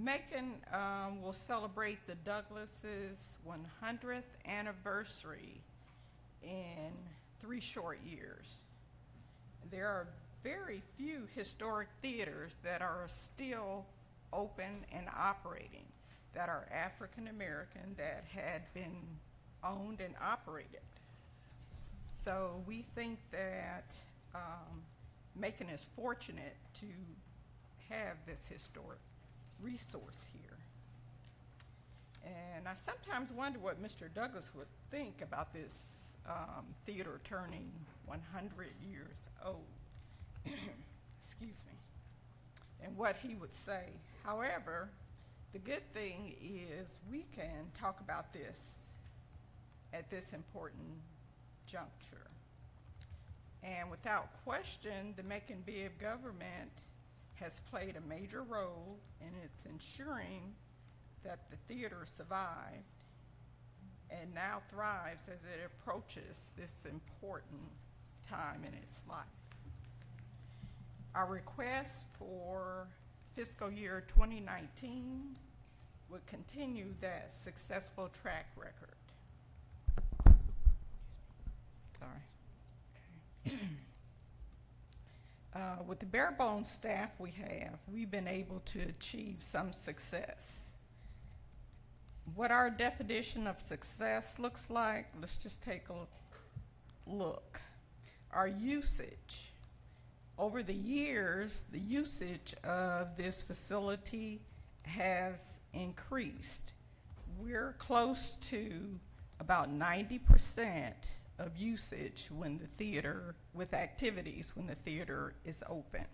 Macon will celebrate the Douglas's 100th anniversary in 3 short years. There are very few historic theaters that are still open and operating that are African American, that had been owned and operated. So we think that Macon is fortunate to have this historic resource here. And I sometimes wonder what Mr. Douglas would think about this theater turning 100 years old. Excuse me. And what he would say. However, the good thing is we can talk about this at this important juncture. And without question, the Macon Bibb government has played a major role in its ensuring that the theater survived and now thrives as it approaches this important time in its life. Our request for fiscal year 2019 would continue that successful track record. Sorry. Okay. With the bare bones staff we have, we've been able to achieve some success. What our definition of success looks like, let's just take a look. Our usage. Over the years, the usage of this facility has increased. We're close to about 90% of usage when the theater, with activities when the theater is open.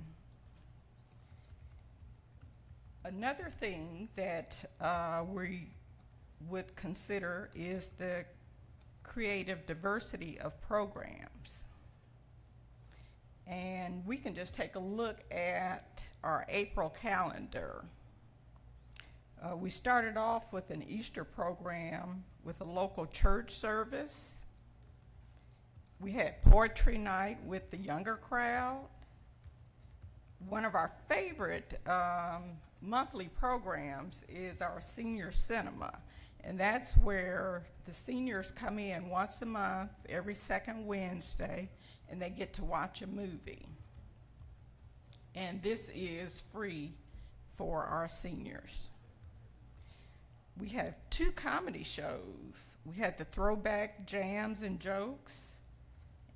Another thing that we would consider is the creative diversity of programs. And we can just take a look at our April calendar. We started off with an Easter program with a local church service. We had poetry night with the younger crowd. One of our favorite monthly programs is our senior cinema. And that's where the seniors come in once a month, every second Wednesday, and they get to watch a movie. And this is free for our seniors. We have 2 comedy shows. We had the Throwback Jams and Jokes,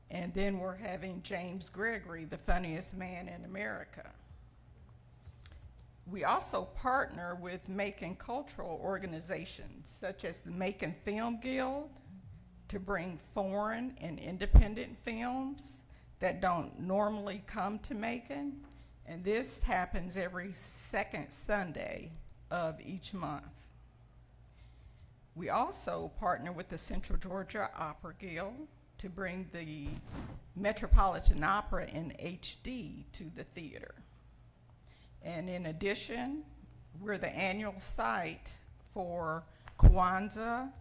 and then we're having James Gregory, the funniest man in America. We also partner with Macon cultural organizations, such as the Macon Film Guild, to bring foreign and independent films that don't normally come to Macon. And this happens every second Sunday of each month. We also partner with the Central Georgia Opera Guild to bring the Metropolitan Opera in HD to the theater. And in addition, we're the annual site for Kwanzaa,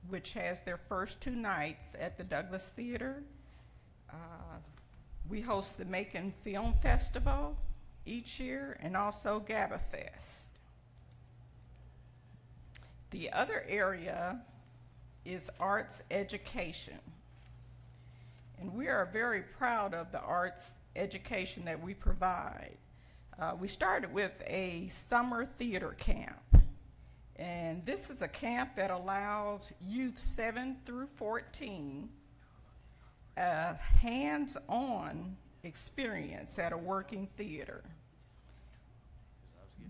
which has their first 2 nights at the Douglas Theater. We host the Macon Film Festival each year, and also GABA Fest. The other area is arts education. And we are very proud of the arts education that we provide. We started with a summer theater camp. And this is a camp that allows youth 7 through 14 a hands-on experience at a working theater.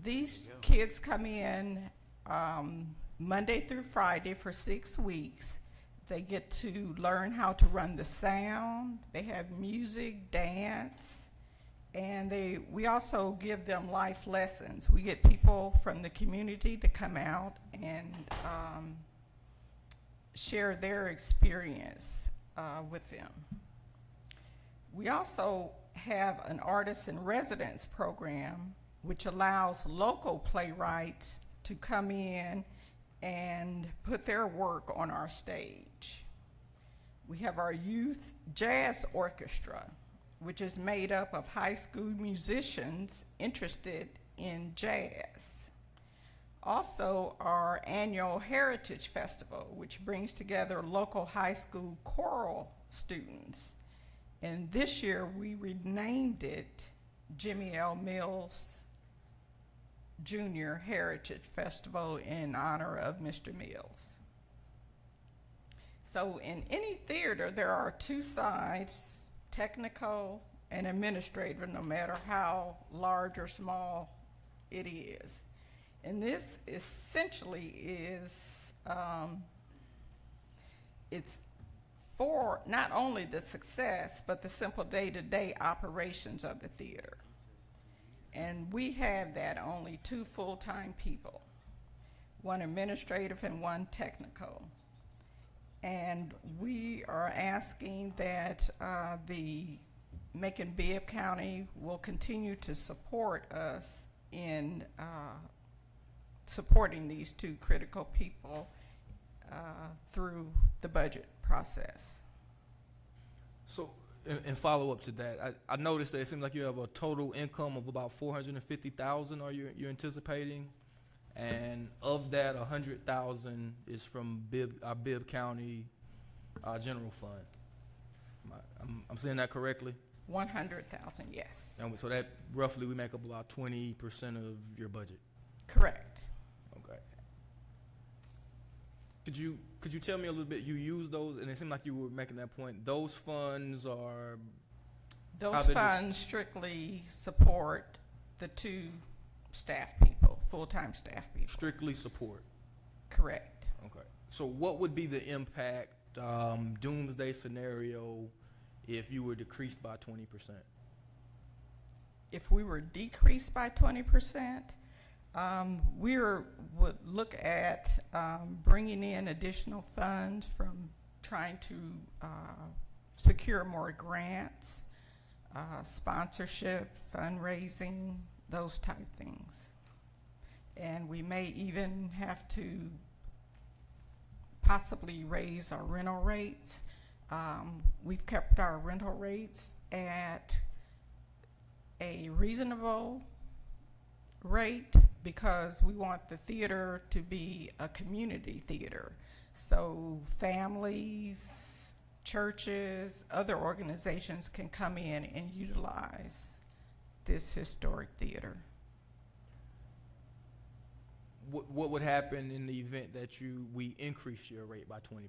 These kids come in Monday through Friday for 6 weeks. They get to learn how to run the sound. They have music, dance, and we also give them life lessons. We get people from the community to come out and share their experience with them. We also have an artist in residence program, which allows local playwrights to come in and put their work on our stage. We have our youth jazz orchestra, which is made up of high school musicians interested in jazz. Also, our annual Heritage Festival, which brings together local high school choral students. And this year we renamed it Jimmy L. Mills Junior Heritage Festival in honor of Mr. Mills. So in any theater, there are two sides, technical and administrative, no matter how large or small it is. And this essentially is, it's for not only the success, but the simple day-to-day operations of the theater. And we have that only 2 full-time people, one administrative and one technical. And we are asking that the Macon Bibb County will continue to support us in supporting these 2 critical people through the budget process. So, in follow up to that, I noticed that it seems like you have a total income of about $450,000. You're anticipating, and of that, $100,000 is from our Bibb County general fund. I'm saying that correctly? 100,000, yes. And so that roughly we make up about 20% of your budget. Correct. Okay. Could you tell me a little bit? You use those, and it seemed like you were making that point. Those funds are. Those funds strictly support the 2 staff people, full-time staff people. Strictly support. Correct. Okay. So what would be the impact, doomsday scenario, if you were decreased by 20%? If we were decreased by 20%, we would look at bringing in additional funds from trying to secure more grants, sponsorship, fundraising, those type things. And we may even have to possibly raise our rental rates. We've kept our rental rates at a reasonable rate because we want the theater to be a community theater. So families, churches, other organizations can come in and utilize this historic theater. What would happen in the event that we increase your rate by 20%?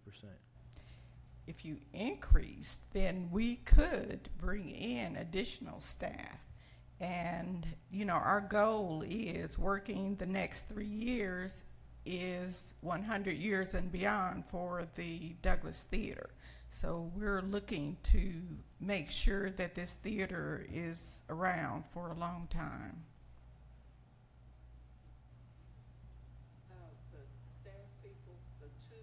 If you increase, then we could bring in additional staff. And, our goal is working the next 3 years is 100 years and beyond for the Douglas Theater. So we're looking to make sure that this theater is around for a long time. The staff people, the 2,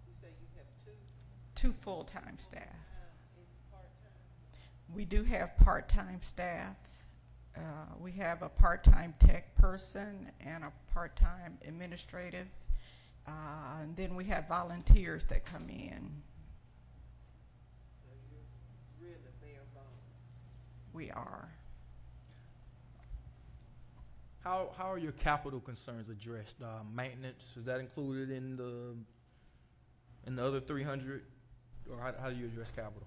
you say you have 2? 2 full-time staff. And part-time? We do have part-time staff. We have a part-time tech person and a part-time administrative. And then we have volunteers that come in. So you're really bare bones. We are. How are your capital concerns addressed? Maintenance, is that included in the other 300, or how do you address capital?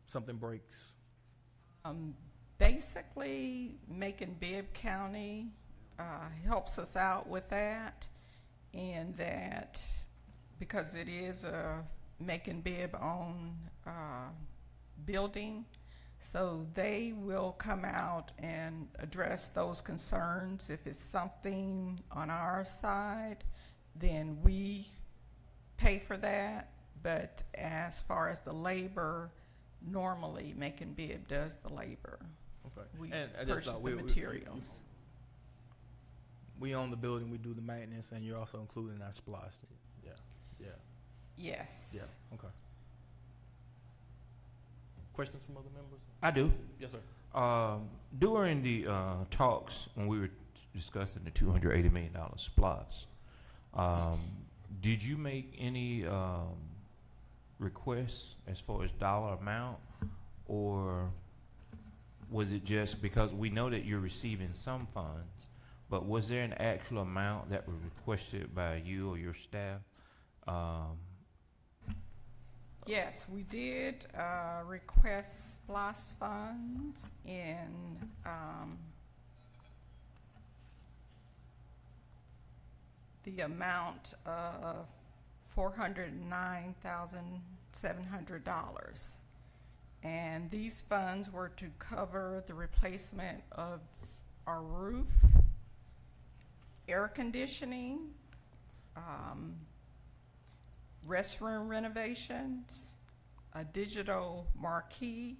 Something breaks. Basically, Macon Bibb County helps us out with that, and that because it is a Macon Bibb owned building, so they will come out and address those concerns. If it's something on our side, then we pay for that. But as far as the labor, normally Macon Bibb does the labor. Okay. We And I purchase just thought the materials. We own the building, we do the maintenance, and you're also including our SPLOST. Yeah. Yes. Yeah. Okay. Questions from other members? I do. Yes, sir. During the talks when we were discussing the $280 million SPLOST, did you make any requests as far as dollar amount, or was it just because we know that you're receiving some funds, but was there an actual amount that was requested by you or your staff? Yes, we did request SPOS funds in the amount of $409,700. And these funds were to cover the replacement of our roof, air conditioning, restroom renovations, a digital marquee,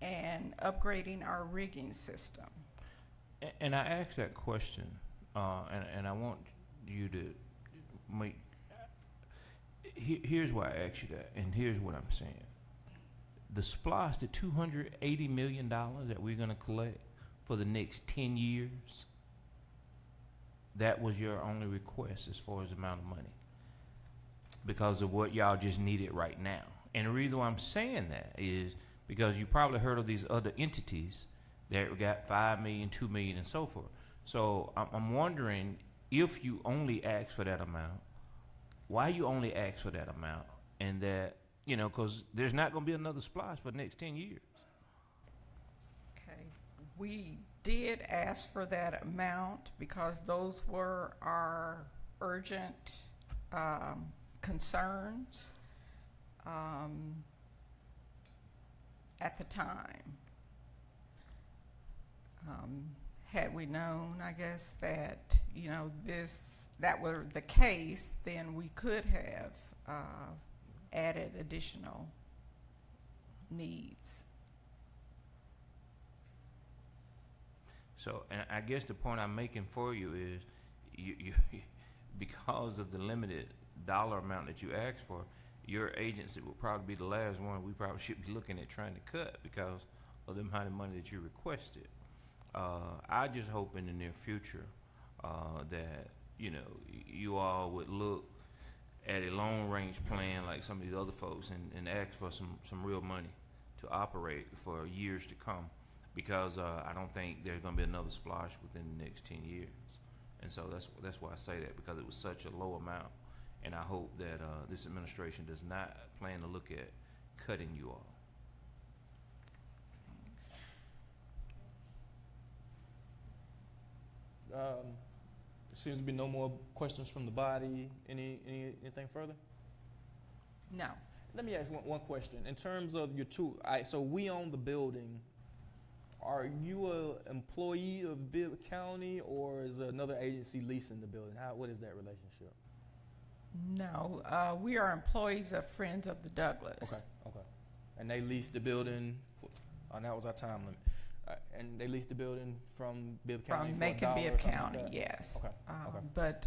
and upgrading our rigging system. And I asked that question, and I want you to make. Here's why I asked you that, and here's what I'm saying. The SPLOST, the $280 million that we're going to collect for the next 10 years, that was your only request as far as the amount of money, because of what y'all just needed right now. And the reason why I'm saying that is because you probably heard of these other entities that got $5 million, $2 million, and so forth. So I'm wondering, if you only ask for that amount, why you only ask for that amount, and that, you know, because there's not going to be another splash for the next 10 years. Okay, we did ask for that amount because those were our urgent concerns at the time. Had we known, I guess, that, you know, that were the case, then we could have added additional needs. So, and I guess the point I'm making for you is, you because of the limited dollar amount that you asked for, your agency will probably be the last one we probably should be looking at trying to cut because of the amount of money that you requested. I just hope in the near future that, you know, you all would look at a long-range plan like some of these other folks and ask for some real money to operate for years to come, because I don't think there's going to be another splash within the next 10 years. And so that's why I say that, because it was such a low amount. And I hope that this administration does not plan to look at cutting you all. Seems to be no more questions from the body. Anything further? No. Let me ask one question. In terms of your two, so we own the building. Are you an employee of Bibb County, or is another agency leasing the building? What is that relationship? No, we are employees of Friends of the Douglas. Okay. And they leased the building, that was our time limit. And they leased the building from Bibb County From for Macon $1 Bibb or something County, like that? yes. Okay. But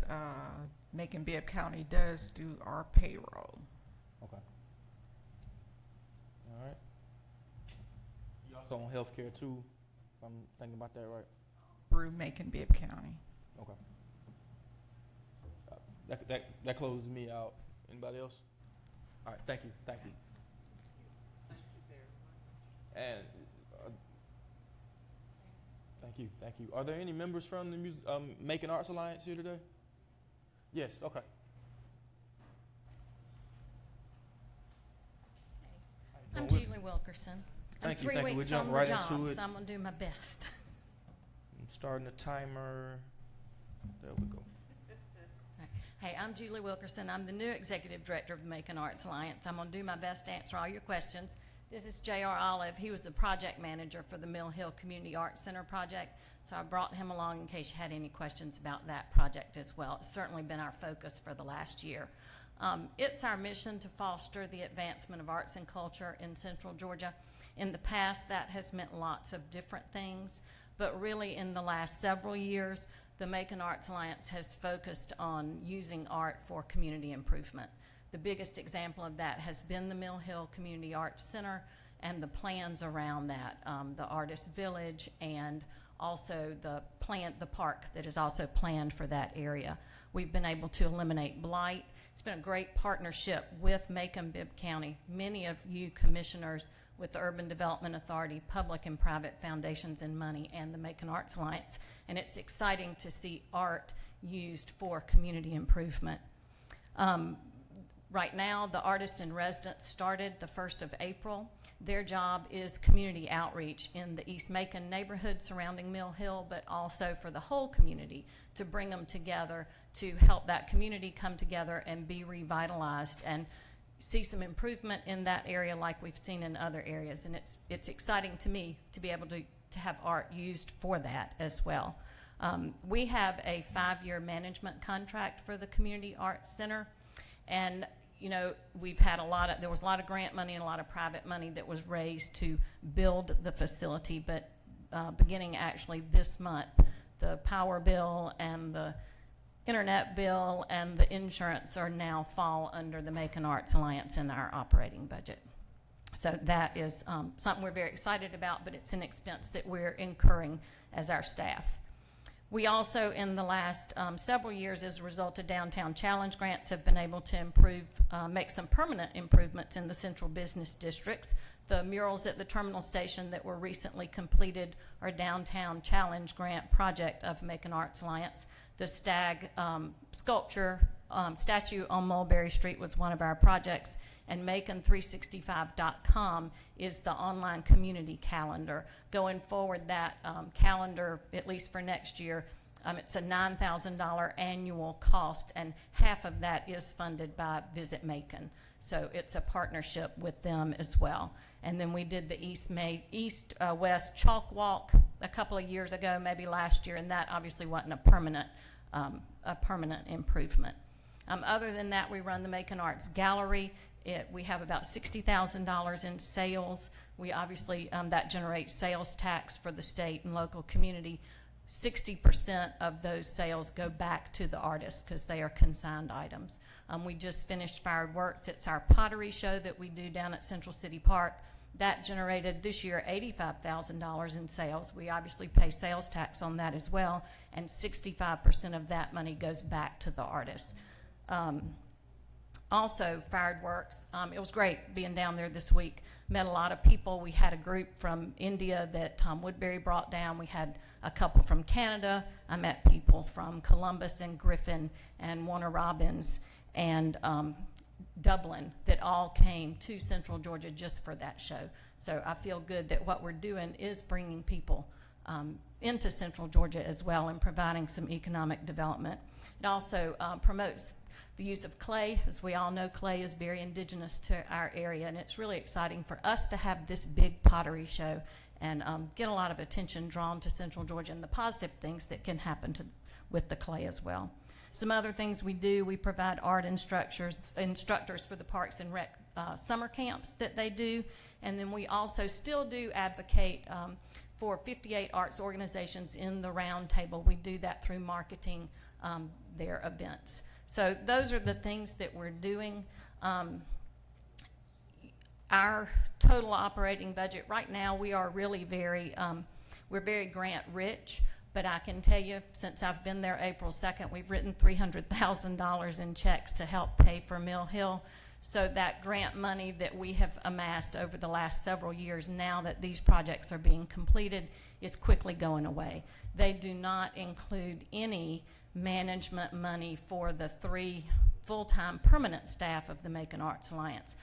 Macon Bibb County does do our payroll. Okay. All right. You also on healthcare too, if I'm thinking about that right? Through Macon Bibb County. Okay. That closes me out. Anybody else? All right. Thank you. Thank you very much. And thank you. Are there any members from the Macon Arts Alliance here today? Yes. Okay. I'm Julie Wilkerson. Thank I'm you. 3 We'll weeks jump on right the job, into it. so I'm going to do my best. I'm starting the timer. There we go. Hey, I'm Julie Wilkerson. I'm the new Executive Director of the Macon Arts Alliance. I'm going to do my best to answer all your questions. This is J.R. Olive. He was the project manager for the Mill Hill Community Arts Center project, so I brought him along in case you had any questions about that project as well. It's certainly been our focus for the last year. It's our mission to foster the advancement of arts and culture in Central Georgia. In the past, that has meant lots of different things, but really in the last several years, the Macon Arts Alliance has focused on using art for community improvement. The biggest example of that has been the Mill Hill Community Arts Center and the plans around that, the Artist Village, and also the park that is also planned for that area. We've been able to eliminate blight. It's been a great partnership with Macon Bibb County. Many of you commissioners with the Urban Development Authority, public and private foundations and money, and the Macon Arts Alliance. And it's exciting to see art used for community improvement. Right now, the artists in residence started the 1st of April. Their job is community outreach in the East Macon neighborhood surrounding Mill Hill, but also for the whole community, to bring them together to help that community come together and be revitalized and see some improvement in that area like we've seen in other areas. And it's exciting to me to be able to have art used for that as well. We have a 5-year management contract for the Community Arts Center. And, you know, there was a lot of grant money and a lot of private money that was raised to build the facility. But beginning actually this month, the power bill and the internet bill and the insurance are now fall under the Macon Arts Alliance in our operating budget. So that is something we're very excited about, but it's an expense that we're incurring as our staff. We also, in the last several years, as a result of Downtown Challenge grants, have been able to make some permanent improvements in the central business districts. The murals at the terminal station that were recently completed are Downtown Challenge grant project of Macon Arts Alliance. The Stag statue on Mulberry Street was one of our projects, and Macon365.com is the online community calendar. Going forward, that calendar, at least for next year, it's a $9,000 annual cost, and half of that is funded by Visit Macon. So it's a partnership with them as well. And then we did the East-West Chalk Walk a couple of years ago, maybe last year, and that obviously wasn't a permanent improvement. Other than that, we run the Macon Arts Gallery. We have about $60,000 in sales. We obviously, that generates sales tax for the state and local community. 60% of those sales go back to the artists because they are consigned items. We just finished Fireworks. It's our pottery show that we do down at Central City Park. That generated this year $85,000 in sales. We obviously pay sales tax on that as well, and 65% of that money goes back to the artists. Also, Fireworks, it was great being down there this week. Met a lot of people. We had a group from India that Tom Woodbury brought down. We had a couple from Canada. I met people from Columbus and Griffin and Warner Robins and Dublin that all came to Central Georgia just for that show. So I feel good that what we're doing is bringing people into Central Georgia as well and providing some economic development. It also promotes the use of clay. As we all know, clay is very indigenous to our area, and it's really exciting for us to have this big pottery show and get a lot of attention drawn to Central Georgia and the positive things that can happen with the clay as well. Some other things we do, we provide art instructors for the Parks and Rec summer camps that they do, and then we also still do advocate for 58 arts organizations in the round table. We do that through marketing their events. So those are the things that we're doing. Our total operating budget right now, we are really we're very grant rich, but I can tell you, since I've been there April 2nd, we've written $300,000 in checks to help pay for Mill Hill. So that grant money that we have amassed over the last several years, now that these projects are being completed, is quickly going away. They do not include any management money for the 3 full-time permanent staff of the Macon Arts Alliance.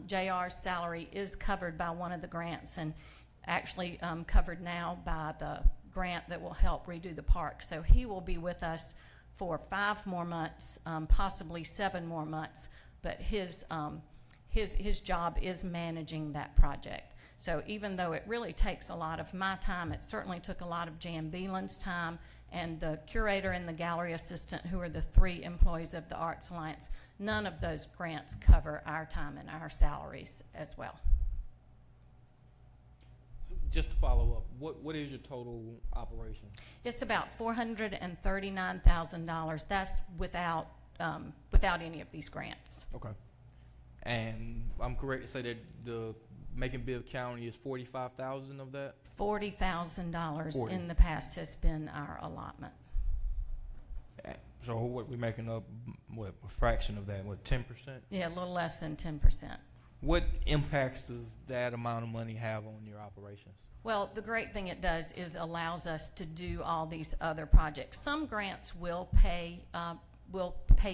JR's salary is covered by one of the grants, and actually covered now by the grant that will help redo the park. So he will be with us for 5 more months, possibly 7 more months, but his job is managing that project. So even though it really takes a lot of my time, it certainly took a lot of Jan Beeland's time, and the curator and the gallery assistant, who are the 3 employees of the Arts Alliance. None of those grants cover our time and our salaries as well. So just to follow up, what is your total operation? It's about $439,000. That's without any of these grants. Okay. And I'm correct to say that the Macon Bibb County is 45,000 of that? $40,000 in the past has been our allotment. So what we're making up, what, a fraction of that, what, 10%? Yeah, a little less than 10%. What impacts does that amount of money have on your operations? Well, the great thing it does is allows us to do all these other projects. Some grants will pay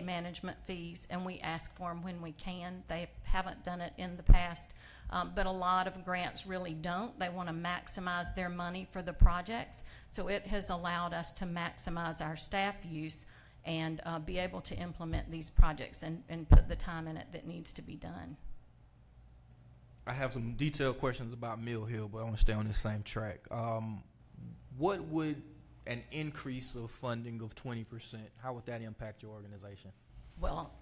management fees, and we ask for them when we can. They haven't done it in the past, but a lot of grants really don't. They want to maximize their money for the projects, so it has allowed us to maximize our staff use and be able to implement these projects and put the time in it that needs to be done. I have some detailed questions about Mill Hill, but I want to stay on this same track. What would an increase of funding of 20%, how would that impact your organization? Well,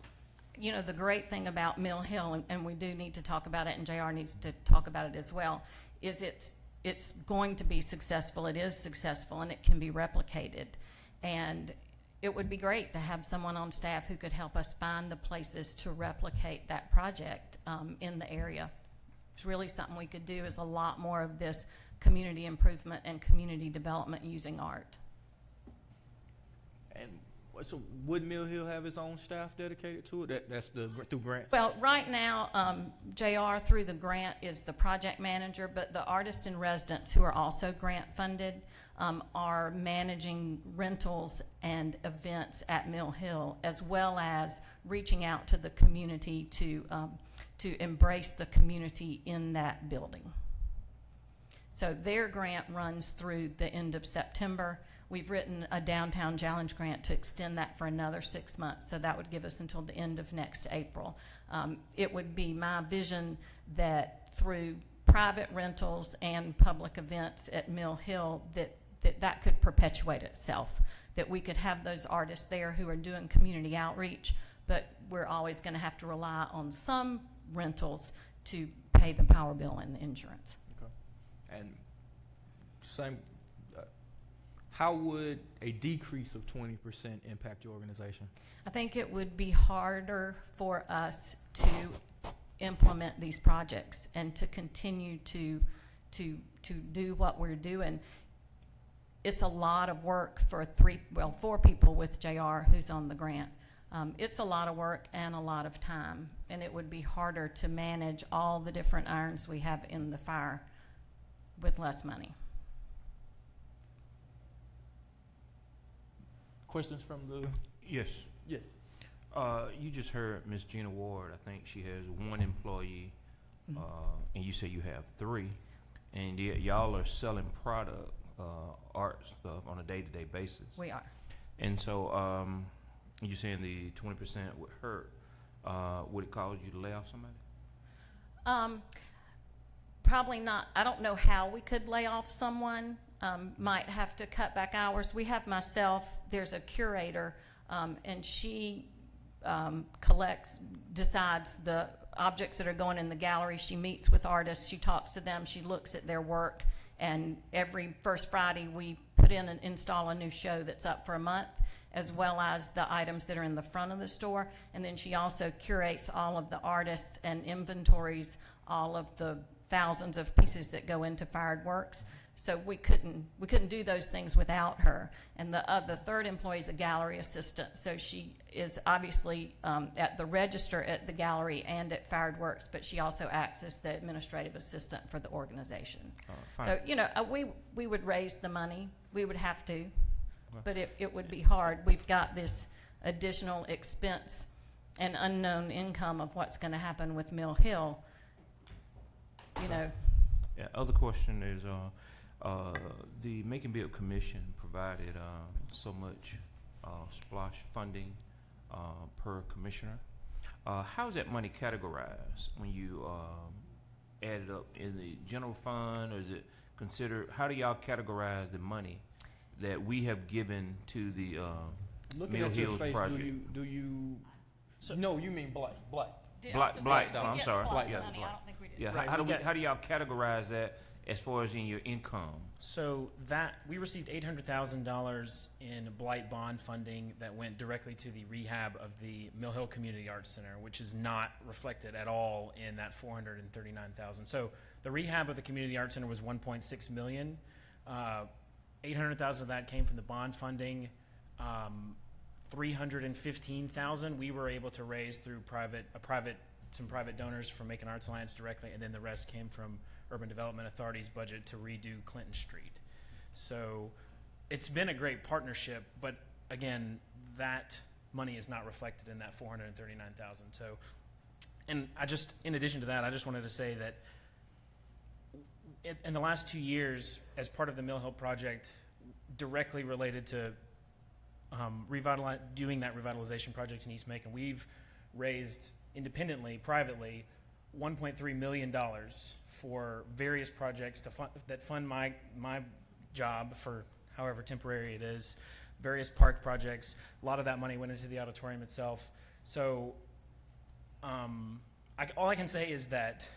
you know, the great thing about Mill Hill, and we do need to talk about it, and JR needs to talk about it as well, is it's going to be successful. It is successful, and it can be replicated. And it would be great to have someone on staff who could help us find the places to replicate that project in the area. It's really something we could do, is a lot more of this community improvement and community development using art. And so would Mill Hill have its own staff dedicated to it? That's through grants? Well, right now, JR through the grant is the project manager, but the artists in residence who are also grant funded are managing rentals and events at Mill Hill, as well as reaching out to the community to embrace the community in that building. So their grant runs through the end of September. We've written a downtown challenge grant to extend that for another 6 months, so that would give us until the end of next April. It would be my vision that through private rentals and public events at Mill Hill that could perpetuate itself, that we could have those artists there who are doing community outreach, but we're always going to have to rely on some rentals to pay the power bill and the insurance. Okay. And same, how would a decrease of 20% impact your organization? I think it would be harder for us to implement these projects and to continue to do what we're doing. It's a lot of work for 4 people with JR who's on the grant. It's a lot of work and a lot of time, and it would be harder to manage all the different irons we have in the fire with less money. Questions from the... Yes. Yes. You just heard Miss Gina Ward. I think she has 1 employee, and you say you have 3, and yet y'all are selling product, art stuff on a day-to-day basis. We are. And so you're saying the 20% would hurt. Would it cause you to lay off somebody? Probably not. I don't know how we could lay off someone. Might have to cut back hours. We have myself, there's a curator, and she decides the objects that are going in the gallery. She meets with artists, she talks to them, she looks at their work, and every first Friday we put in and install a new show that's up for a month, as well as the items that are in the front of the store. And then she also curates all of the artists and inventories all of the thousands of pieces that go into Fired Works. So we couldn't do those things without her. And the third employee is a gallery assistant. So she is obviously at the register at the gallery and at Fired Works, but she also acts as the administrative assistant for the organization. Fine. So, you know, we would raise the money. We would have to, but it would be hard. We've got this additional expense and unknown income of what's going to happen with Mill Hill, you know. Yeah, other question is, the Macon Bibb Commission provided so much SPLOSH funding per commissioner. How is that money categorized when you add it up in the general fund, or is it considered, how do y'all categorize the money that we have given to the Looking Mill at your Hills face, project? do you no, you mean Blight. Blight, I'm sorry. Blight, Yeah, I don't think we did. Yeah, Right, how do y'all categorize that as far as in your income? So that we received $800,000 in blight bond funding that went directly to the rehab of the Mill Hill Community Arts Center, which is not reflected at all in that $439,000. So the rehab of the Community Arts Center was $1.6 million. $800,000 of that came from the bond funding. $315,000 we were able to raise through a private some private donors from Macon Arts Alliance directly, and then the rest came from Urban Development Authority's budget to redo Clinton Street. So it's been a great partnership, but again, that money is not reflected in that 439,000. So, and in addition to that, I just wanted to say that in the last 2 years, as part of the Mill Hill project, directly related to doing that revitalization project in East Macon, we've raised independently, privately, $1.3 million for various projects that fund my job for however temporary it is, various park projects. A lot of that money went into the auditorium itself. So all I can say is that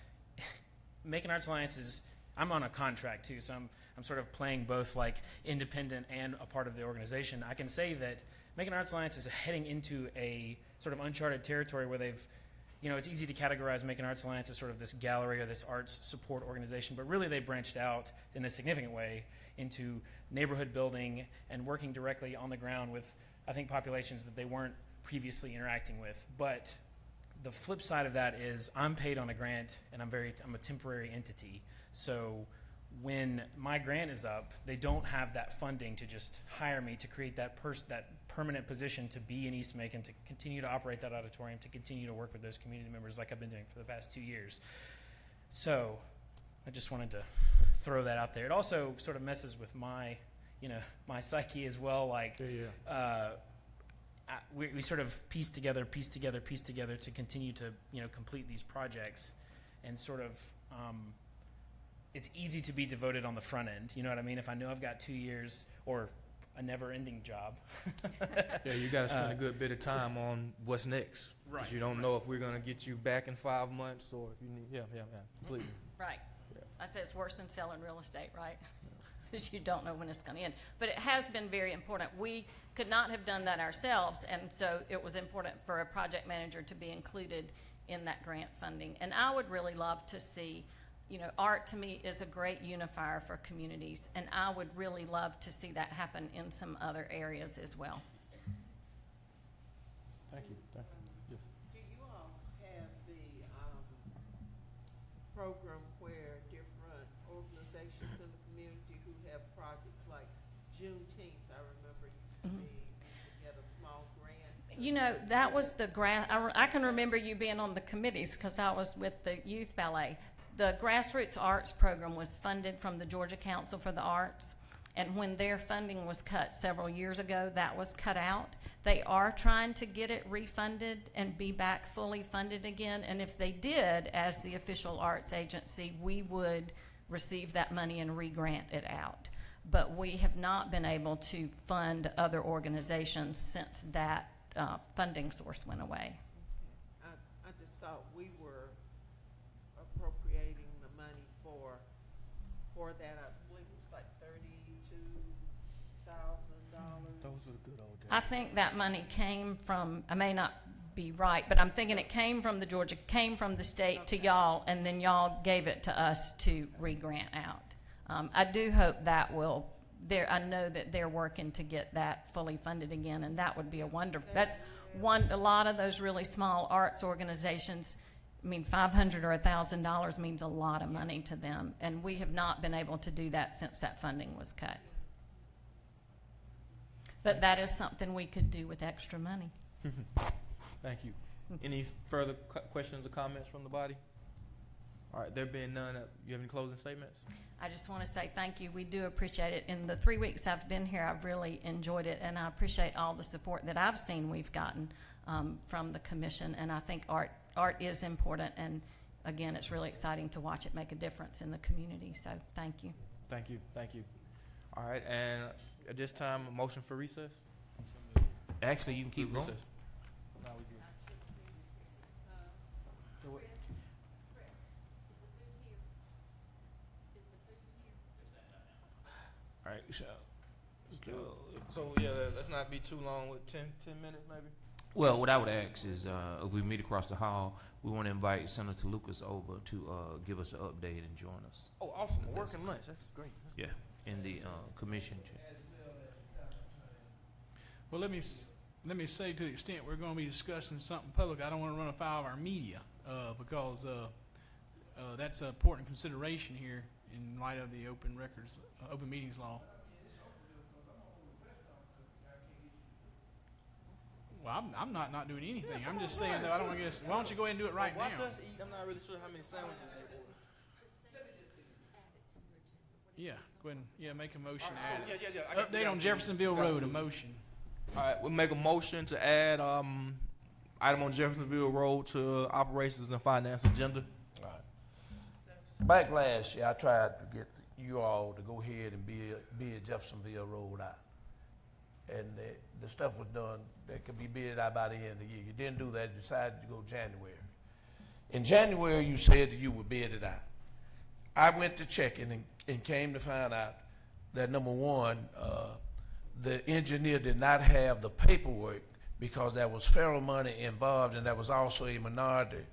Macon Arts Alliance is, I'm on a contract too, so I'm sort of playing both like independent and a part of the organization. I can say that Macon Arts Alliance is heading into a sort of uncharted territory where they've, it's easy to categorize Macon Arts Alliance as sort of this gallery or this arts support organization, but really they branched out in a significant way into neighborhood building and working directly on the ground with, I think, populations that they weren't previously interacting with. But the flip side of that is I'm paid on a grant and I'm a temporary entity. So when my grant is up, they don't have that funding to just hire me to create that permanent position to be in East Macon, to continue to operate that auditorium, to continue to work with those community members like I've been doing for the past 2 years. So I just wanted to throw that out there. It also sort of messes with my psyche as well. Like, we sort of piece together to continue to, complete these projects, and sort of, it's easy to be devoted on the front end. You know what I mean? If I know I've got 2 years or a never-ending job. Yeah, you got to spend a good bit of time on what's next. Right. 'Cause you don't know if we're going to get you back in 5 months or if you need, completely. Right. Yeah. I say it's worse than selling real estate, right? Because you don't know when it's going to end. But it has been very important. We could not have done that ourselves, and so it was important for a project manager to be included in that grant funding. And I would really love to see, art to me is a great unifier for communities, and I would really love to see that happen in some other areas as well. Thank you. Thank you. Do you all have the program where different organizations in the community who have projects like Juneteenth, I remember used to be, you get a small grant? That was the I can remember you being on the committees because I was with the youth ballet. The Grassroots Arts Program was funded from the Georgia Council for the Arts, and when their funding was cut several years ago, that was cut out. They are trying to get it refunded and be back fully funded again, and if they did, as the official arts agency, we would receive that money and re-grant it out. But we have not been able to fund other organizations since that funding source went away. I just thought we were appropriating the money for that. I believe it was like $32,000. Those were the good old days. I think that money came from, I may not be right, but I'm thinking it came from came from the state to y'all, and then y'all gave it to us to re-grant out. I do hope that will, I know that they're working to get that fully funded again, and that would be a wonderful, a lot of those really small arts organizations, $500 or $1,000 means a lot of money to them, and we have not been able to do that since that funding was cut. But that is something we could do with extra money. Thank you. Any further questions or comments from the body? All right, there being none, you have any closing statements? I just want to say thank you. We do appreciate it. In the 3 weeks I've been here, I've really enjoyed it, and I appreciate all the support that I've seen we've gotten from the commission. And I think art is important, and again, it's really exciting to watch it make a difference in the community. So thank you. Thank you. Thank you. All right, and at this time, a motion for recess? Actually, you can keep going. Recess. No, we good. All right, So, yeah, let's not be too long with 10 minutes maybe? well, what I would ask is, if we meet across the hall, we want to invite Senator Lucas over to give us an update and join us. Oh, awesome. Working lunch. That's great. Yeah, in the commission chair. Well, let me say, to the extent we're going to be discussing something public, I don't want to run afoul of our media. because that's an important consideration here in light of the open records, open meetings law. Well, I'm not doing anything. I'm just saying that I don't want to get. Why don't you go ahead and do it right now? Watch us eat. I'm not really sure how many sandwiches they order. Yeah, go ahead and make a motion. All right, to yeah. add. Update on Jeffersonville Road. A motion. All right, we'll make a motion to add item on Jeffersonville Road to operations and finance agenda. All right. Back last year, I tried to get you all to go ahead and bid Jeffersonville Road out. And the stuff was done that could be bid out by the end of the year. You didn't do that. You decided to go January. In January, you said that you would bid it out. I went to checking and came to find out that, number one, the engineer did not have the paperwork because there was federal money involved, and there was also a minority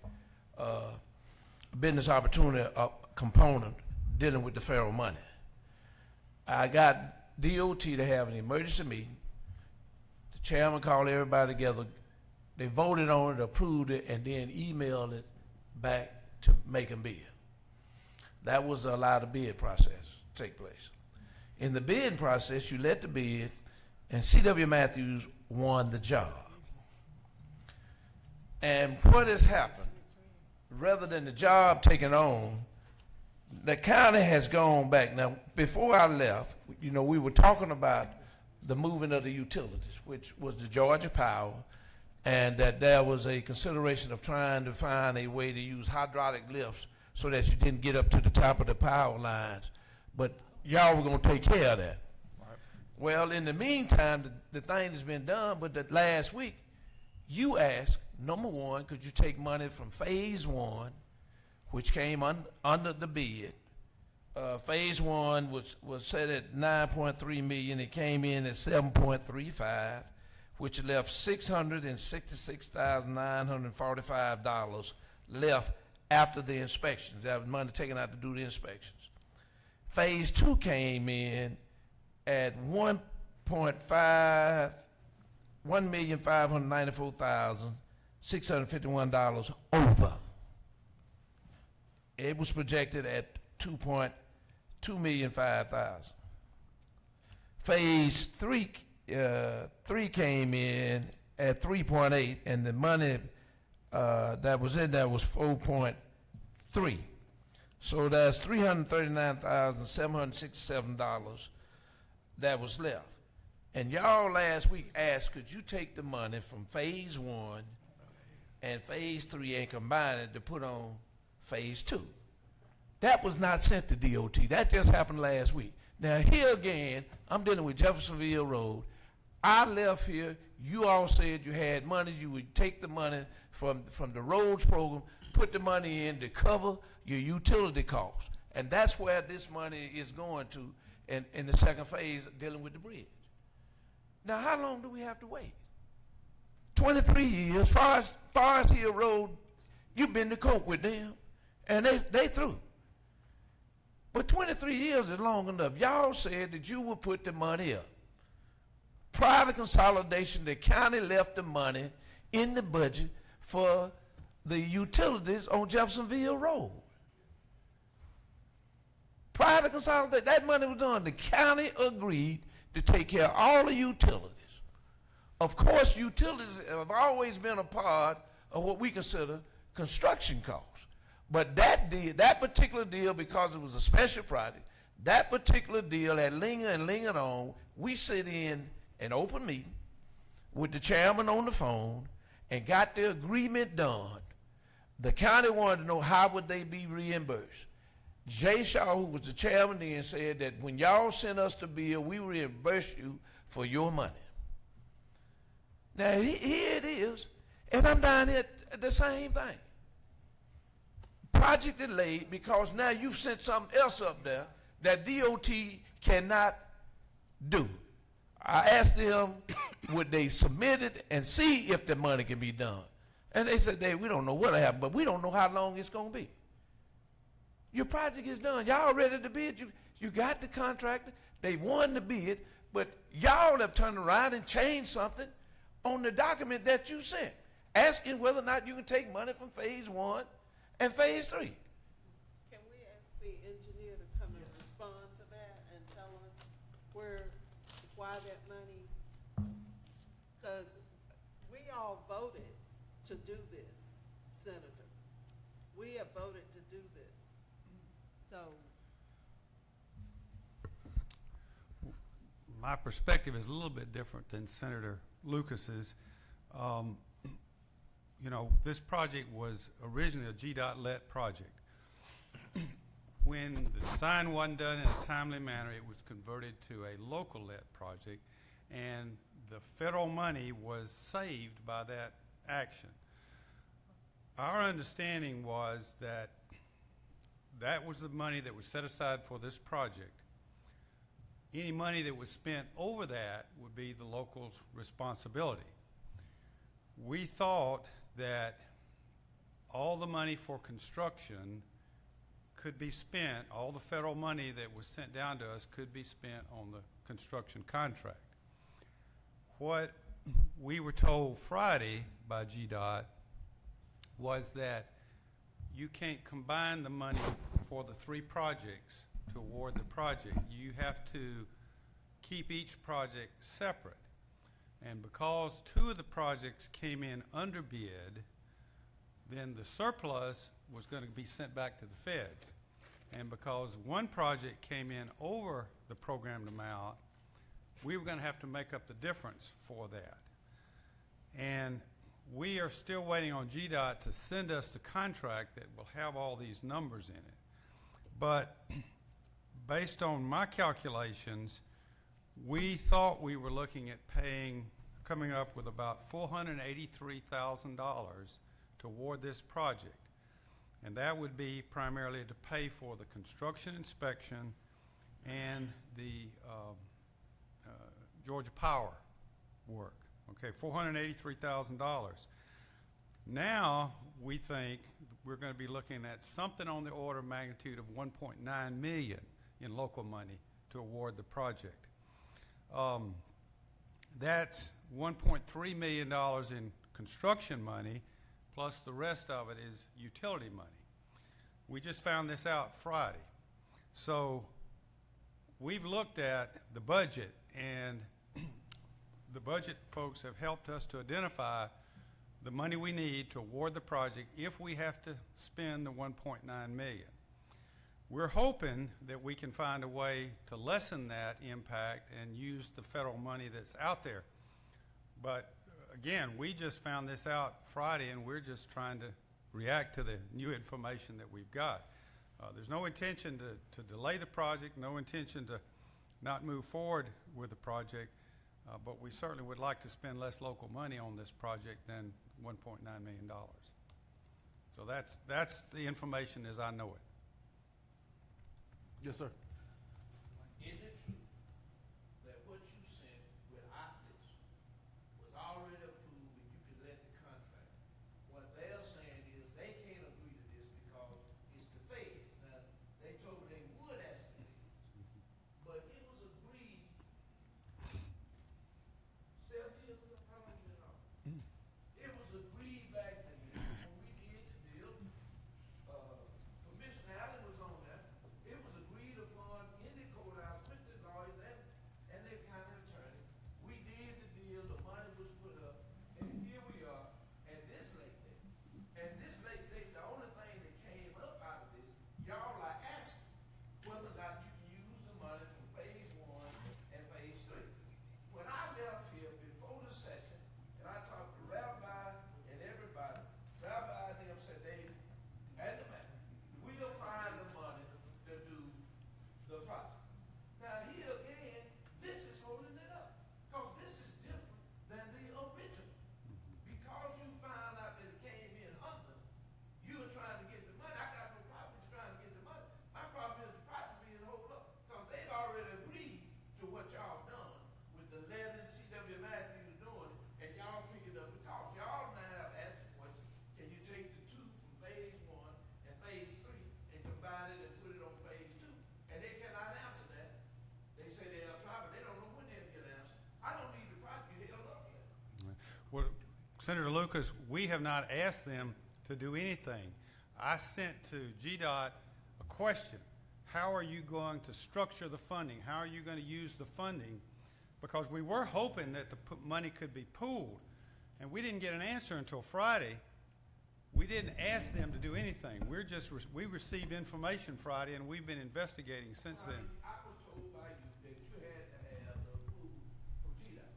business opportunity component dealing with the federal money. I got DOT to have an emergency meeting. The chairman called everybody together. They voted on it, approved it, and then emailed it back to Macon Bibb. That was to allow the bid process to take place. In the bidding process, you let the bid, and C.W. Matthews won the job. And what has happened, rather than the job taken on, the county has gone back. Now, before I left, we were talking about the moving of the utilities, which was the Georgia Power, and that there was a consideration of trying to find a way to use hydraulic lifts so that you didn't get up to the top of the power lines. But y'all were going to take care of that. Right. Well, in the meantime, the thing has been done, but the last week, you asked, number one, could you take money from phase one, which came under the bid. Phase one was set at $9.3 million. It came in at $7.35, which left $666,945 left after the inspections. That was money taken out to do the inspections. Phase two came in at $1,594,651 over. It was projected at $2,205,000. Phase three came in at 3.8, and the money that was in there was 4.3. So that's $339,767 that was left. And y'all last week asked, could you take the money from phase one and phase three and combine it to put on phase two? That was not sent to DOT. That just happened last week. Now here again, I'm dealing with Jeffersonville Road. I left here, you all said you had money, you would take the money from the roads program, put the money in to cover your utility costs. And that's where this money is going to in the second phase dealing with the bridge. Now how long do we have to wait? 23 years, Forest Hill Road, you've been to court with them, and they through. But 23 years is long enough. Y'all said that you would put the money up. Prior to consolidation, the county left the money in the budget for the utilities on Jeffersonville Road. Prior to consolidation, that money was done. The county agreed to take care of all the utilities. Of course, utilities have always been a part of what we consider construction costs. But that particular deal, because it was a special project, that particular deal had lingered on. We sit in an open meeting with the chairman on the phone and got the agreement done. The county wanted to know how would they be reimbursed. Jay Shaw, who was the chairman then, said that when y'all send us the bill, we reimburse you for your money. Now, here it is, and I'm down here at the same thing. Project delayed because now you've sent something else up there that DOT cannot do. I asked them, would they submit it and see if the money can be done? And they said, we don't know what'll happen, but we don't know how long it's going to be. Your project is done. Y'all ready to bid. You got the contractor. They won the bid, but y'all have turned around and changed something on the document that you sent. asking whether or not you can take money from phase 1 and phase 3. Can we ask the engineer to come and respond to that and tell us why that money? Because we all voted to do this, Senator. We have voted to do this. So, my perspective is a little bit different than Senator Lucas's. You know, this project was originally a GDOT-led project. When the design wasn't done in a timely manner, it was converted to a local-led project, and the federal money was saved by that action. Our understanding was that that was the money that was set aside for this project. Any money that was spent over that would be the local's responsibility. We thought that all the money for construction could be spent, all the federal money that was sent down to us could be spent on the construction contract. What we were told Friday by GDOT was that you can't combine the money for the 3 projects to award the project. You have to keep each project separate. And because 2 of the projects came in under bid, then the surplus was going to be sent back to the feds. And because 1 project came in over the programmed amount, we were going to have to make up the difference for that. And we are still waiting on GDOT to send us the contract that will have all these numbers in it. But based on my calculations, we thought we were looking at coming up with about $483,000 to award this project. And that would be primarily to pay for the construction inspection and the Georgia Power work. Okay, $483,000. Now we think we're going to be looking at something on the order of magnitude of $1.9 million in local money to award the project. That's $1.3 million in construction money, plus the rest of it is utility money. We just found this out Friday. So we've looked at the budget, and the budget folks have helped us to identify the money we need to award the project if we have to spend the $1.9 million. We're hoping that we can find a way to lessen that impact and use the federal money that's out there. But again, we just found this out Friday, and we're just trying to react to the new information that we've got. There's no intention to delay the project, no intention to not move forward with the project, but we certainly would like to spend less local money on this project than $1.9 million. So that's the information as I know it. Yes, sir. Isn't it true that what you sent without this was already approved and you could let the contract? What they're saying is they can't agree to this because it's the feds. Now, they told me they would escalate it, but it was agreed. It was agreed back then when we did the deal. Commissioner Allen was on that. It was agreed upon Senator Lucas, we have not asked them to do anything. I sent to GDOT a question. How are you going to structure the funding? How are you going to use the funding? Because we were hoping that the money could be pooled, and we didn't get an answer until Friday. We didn't ask them to do anything. We received information Friday, and we've been investigating since then. I was told by you that you had to have the approval from GDOT.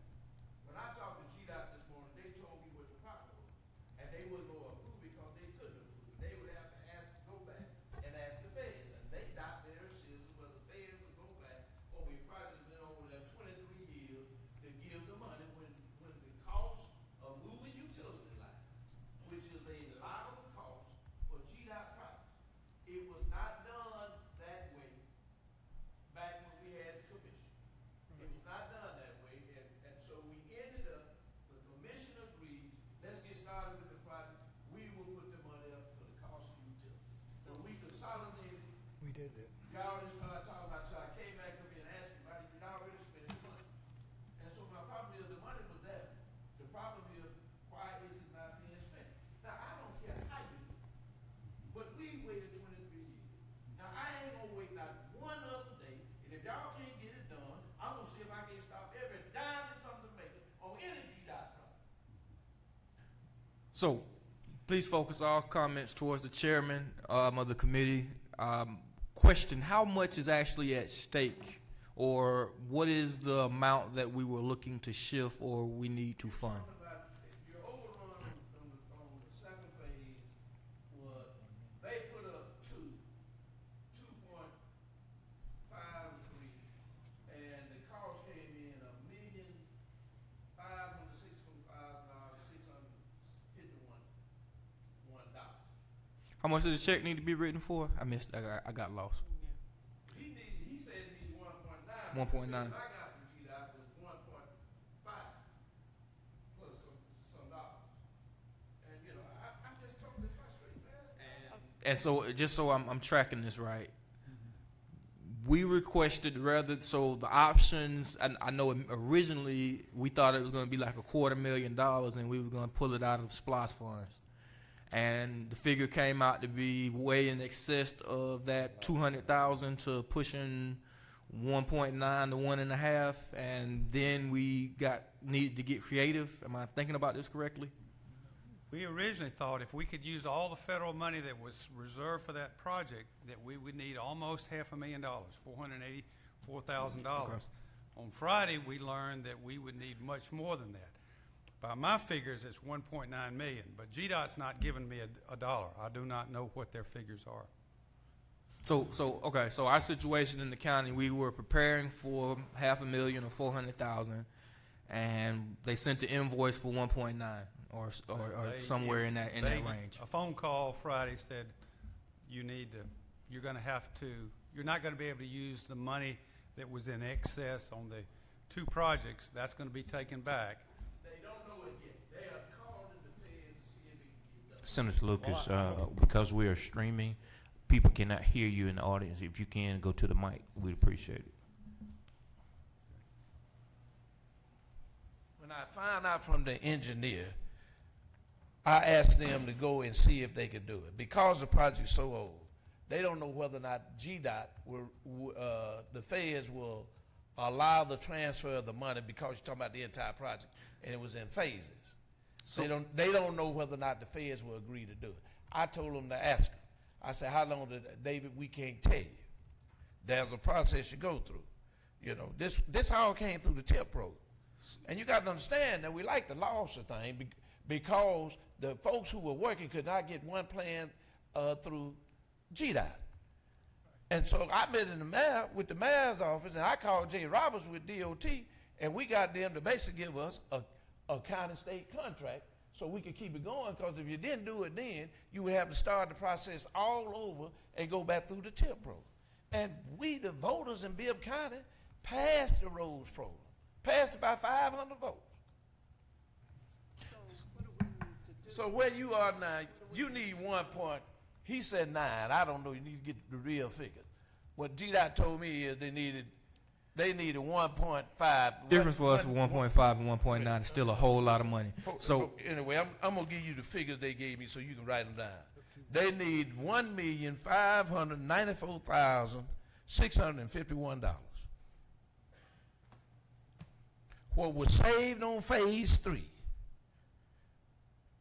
When I talked to GDOT this morning, they told me what the problem was, and they wouldn't go approve because they couldn't approve. They would have to go back and ask the feds, and they got their decision whether the feds would go back, or we probably been over there 23 years to give the money when the cost of moving utility lines, which is a lot of the cost for GDOT projects. It was not done that way back when we had the commission. It was not done that way, and so we ended up, the commission agreed, let's get started with the project, we will put the money up for the cost of utility. When we consolidated, We did that. y'all just started talking about, so I came back up here and asked me about it, you'd already spent the money. And so my problem is, the money was there. The problem is, why is it not being spent? Now, I don't care how you do it, but we waited 23 years. Now, I ain't gonna wait not one other day, and if y'all can't get it done, I'm gonna see if I can stop every dime that comes to Macon on any GDOT project. So, please focus all comments towards the chairman of the committee. Question, how much is actually at stake? Or what is the amount that we were looking to shift or we need to fund? Talking about your overrun on the second phase was, they put up 2.53, and the cost came in $1,564,651. How much does the check need to be written for? I missed. I got lost. He said it needed 1.9. 1.9. I got from GDOT was 1.5 plus some dollars. And you know, I'm just totally frustrated, man. And so, just so I'm tracking this right, we requested rather, so the options, I know originally we thought it was going to be like $250,000 and we were going to pull it out of SPLOST funds. And the figure came out to be way in excess of that 200,000 to pushing 1.9 to 1.5, and then we needed to get creative. Am I thinking about this correctly? We originally thought if we could use all the federal money that was reserved for that project, that we would need almost $500,000, $484,000. Okay. On Friday, we learned that we would need much more than that. By my figures, it's 1.9 million, but GDOT's not giving me a dollar. I do not know what their figures are. Okay, so our situation in the county, we were preparing for $500,000 or 400,000, and they sent the invoice for 1.9 or somewhere in that range. A phone call Friday said you're not going to be able to use the money that was in excess on the two projects. That's going to be taken back. They don't know it yet. They are calling the feds to see if it can get done. Senator Lucas, because we are streaming, people cannot hear you in the audience. If you can go to the mic, we'd appreciate it. When I found out from the engineer, I asked them to go and see if they could do it. Because the project's so old, they don't know whether or not GDOT the feds will allow the transfer of the money, because you're talking about the entire project, and it was in phases. So they don't know whether or not the feds will agree to do it. I told them to ask them. I said, how long did David? We can't tell you. There's a process you go through. You know, this all came through the TIP program. And you got to understand that we like the Lawson thing because the folks who were working could not get one plan through GDOT. And so I met in the mayor with the mayor's office, and I called Jay Roberts with DOT, and we got them to basically give us a county state contract so we could keep it going, because if you didn't do it then, you would have to start the process all over and go back through the TIP program. And we, the voters in Bibb County, passed the roads program. Passed it by 500 votes. So where you are now, you need 1 point. He said 9. I don't know. You need to get the real figure. What GDOT told me is they needed They needed 1.5. Difference for us for 1.5 and 1.9 is still a whole lot of money. So Anyway, I'm gonna give you the figures they gave me so you can write them down. They need $1,594,651. What was saved on phase 3?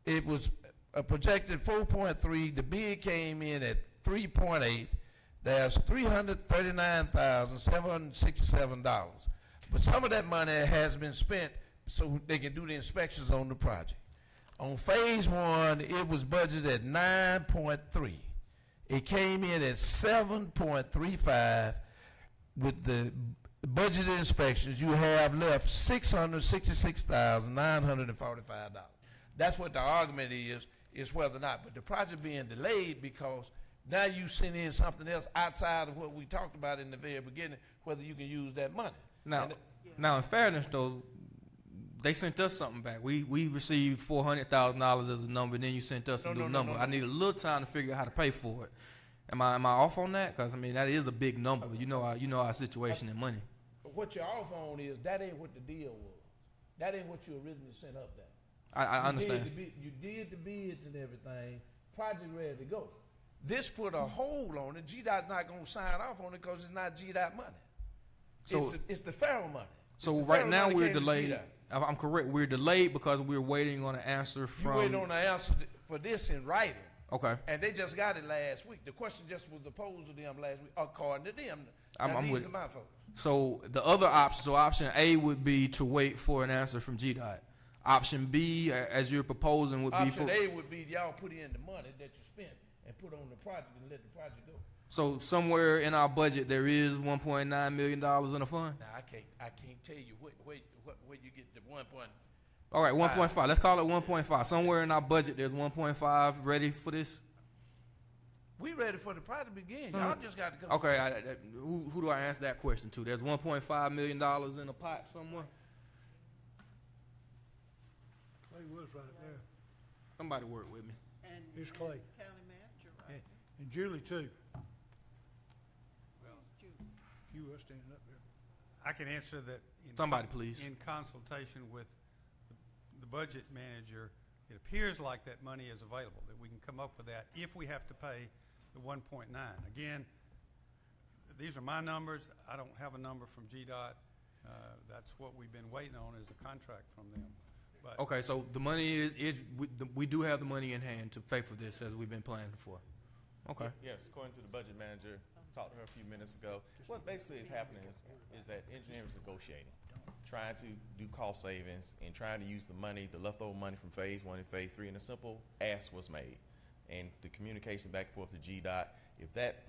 It was a projected 4.3. The bid came in at 3.8. There's $339,767. But some of that money has been spent so they can do the inspections on the project. On phase 1, it was budgeted at 9.3. It came in at 7.35. With the budgeted inspections, you have left $666,945. That's what the argument is whether or not. But the project being delayed because now you send in something else outside of what we talked about in the very beginning, whether you can use that money. now, in fairness though, they sent us something back. We received $400,000 as a number, and then you sent us a new number. I need a little time to figure out how to pay for it. Am I off on that? Because I mean that is a big number. You know our situation in money. But what you're off on is that ain't what the deal was. That ain't what you originally sent up there. I understand. You did the bids and everything, project ready to go. This put a hold on it. GDOT's not going to sign off on it because it's not GDOT money. So it's the federal money. So right now we're delayed. I'm correct. We're delayed because we're waiting on an answer from. You waiting on an answer for this in writing. Okay. And they just got it last week. The question just was posed to them last week, according to them. I'm with these are my folks. So the other option, so option A would be to wait for an answer from GDOT. Option B, as you're proposing, would be Option for. A would be y'all put in the money that you spent and put on the project and let the project go. So somewhere in our budget there is $1.9 million in a fund. Now I can't tell you where you get the 1. All right, 1.5. Let's call it 1.5. Somewhere in our budget there's 1.5 ready for this. We ready for the project to begin. Y'all just got to come. Okay, who do I answer that question to? There's $1.5 million in a pot somewhere. Clay was right there. Somebody work with me. And Here's Clay. County manager, right? And Julie too. Well, You were standing up there. I can answer that. Somebody, please. In consultation with the budget manager, it appears like that money is available, that we can come up with that if we have to pay the 1.9. Again, these are my numbers. I don't have a number from GDOT. That's what we've been waiting on is a contract from them. But Okay, so the money is we do have the money in hand to pay for this as we've been planning for. Okay. Yes, according to the budget manager, talked to her a few minutes ago. What basically is happening is that engineering is negotiating, trying to do cost savings and trying to use the money, the leftover money from phase 1 and phase 3, and a simple ask was made. And the communication back and forth to GDOT, if that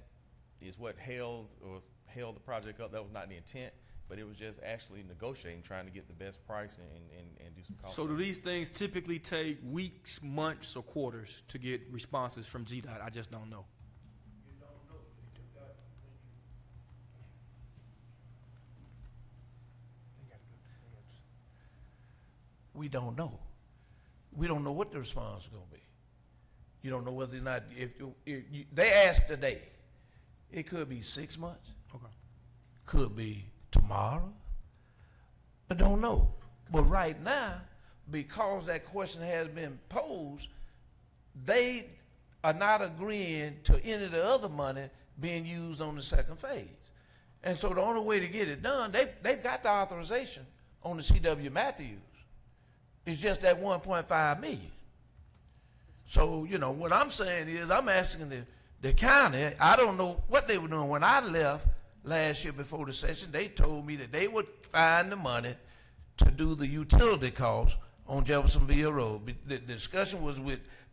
is what held the project up, that was not the intent, but it was just actually negotiating, trying to get the best price and do some cost So do savings. these things typically take weeks, months, or quarters to get responses from GDOT? I just don't know. We don't know. We don't know what the response is going to be. You don't know whether or not they asked today. It could be 6 months. Okay. Could be tomorrow. I don't know. But right now, because that question has been posed, they are not agreeing to any of the other money being used on the second phase. And so the only way to get it done, they've got the authorization on the C.W. Matthews. It's just that 1.5 million. So, what I'm saying is I'm asking the county, I don't know what they were doing. When I left last year before the session, they told me that they would find the money to do the utility costs on Jeffersonville Road. The discussion was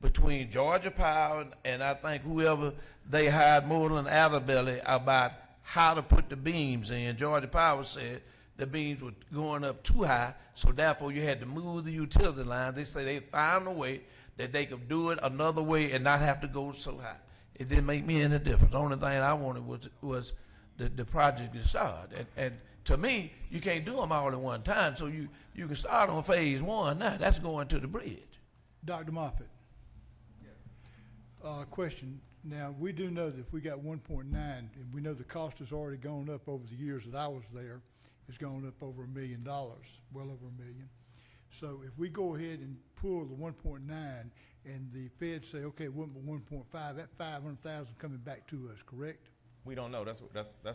between Georgia Power and I think whoever they hired, Moreland Atterbelly, about how to put the beams in. Georgia Power said the beams were going up too high, so therefore you had to move the utility line. They say they found a way that they could do it another way and not have to go so high. It didn't make me any difference. The only thing I wanted was the project to start. And to me, you can't do them all at one time, so you can start on phase 1 now. That's going to the bridge. Dr. Moffitt. Question. Now, we do know that if we got 1.9, and we know the cost has already gone up over the years that I was there, has gone up over $1 million, well over $1 million. So if we go ahead and pull the 1.9 and the feds say, okay, it went 1.5, that 500,000 coming back to us, correct? We don't know. That's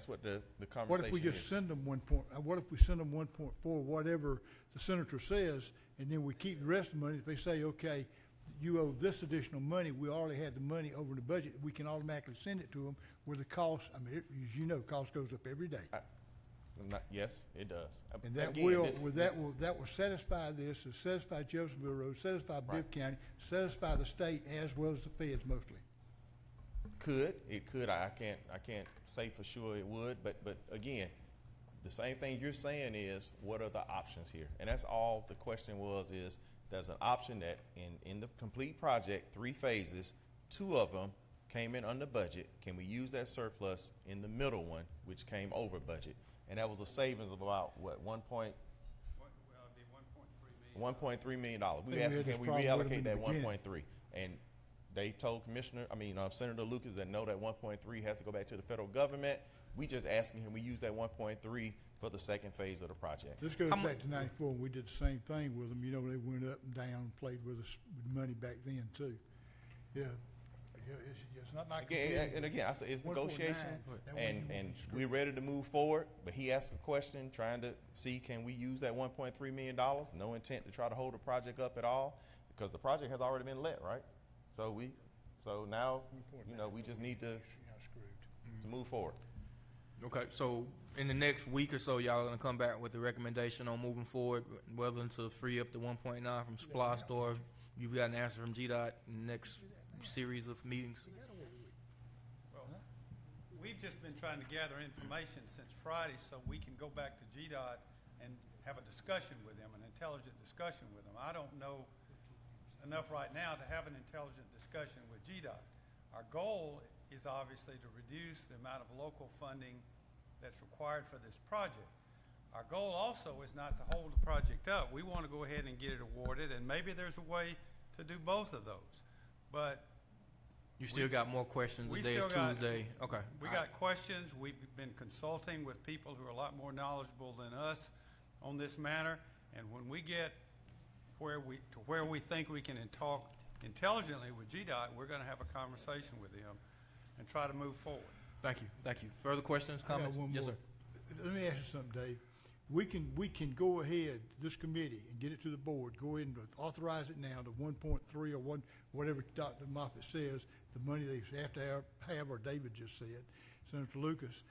what the conversation What if we just is. send them what if we send them 1.4, whatever the senator says, and then we keep the rest of the money? If they say, okay, you owe this additional money, we already have the money over the budget, we can automatically send it to them where the cost, I mean, as you know, cost goes up every day. Yes, it does. And that Again, will, this- that will satisfy this, it'll satisfy Jeffersonville Road, satisfy Bibb Right. County, satisfy the state as well as the feds mostly. It could. I can't say for sure it would, but again, the same thing you're saying is, what are the options here? And that's all the question was, is there's an option that in the complete project, 3 phases, 2 of them came in under budget. Can we use that surplus in the middle one, which came over budget? And that was a savings of about, what, $1.3 million. We Think we asked, had can this we problem with them reallocate in that the beginning. 1.3? And they told Senator Lucas that no, that 1.3 has to go back to the federal government. We just asking him, we use that 1.3 for the second phase of the project. This goes How mu- back to '94, and we did the same thing with them. You know, they went up and down, played with us with money back then too. Yeah, it's not like. Again, and again, I say it's 1.9, negotiation, that way you and won't be screwed. we're ready to move forward. But he asked a question, trying to see, can we use that $1.3 million? No intent to try to hold the project up at all, because the project has already been let, right? So now, we just need to move forward. Okay, so in the next week or so, y'all are gonna come back with a recommendation on moving forward, whether to free up the 1.9 from SPLOST, or you've got an answer from GDOT in the next series of meetings. Well, we've just been trying to gather information since Friday so we can go back to GDOT and have a discussion with them, an intelligent discussion with them. I don't know enough right now to have an intelligent discussion with GDOT. Our goal is obviously to reduce the amount of local funding that's required for this project. Our goal also is not to hold the project up. We want to go ahead and get it awarded, and maybe there's a way to do both of those. But You still got more questions, we today is still got- Tuesday, okay. we got questions. We've been consulting with people who are a lot more knowledgeable than us on this matter. And when we get where we think we can talk intelligently with GDOT, we're going to have a conversation with them and try to move forward. Thank you. Further questions, I got comments? one Yes, more. sir. Let me ask you something, Dave. We can go ahead, this committee, and get it to the board, go ahead and authorize it now to 1.3 or whatever Dr. Moffitt says, the money they have to have, or David just said, Senator Lucas,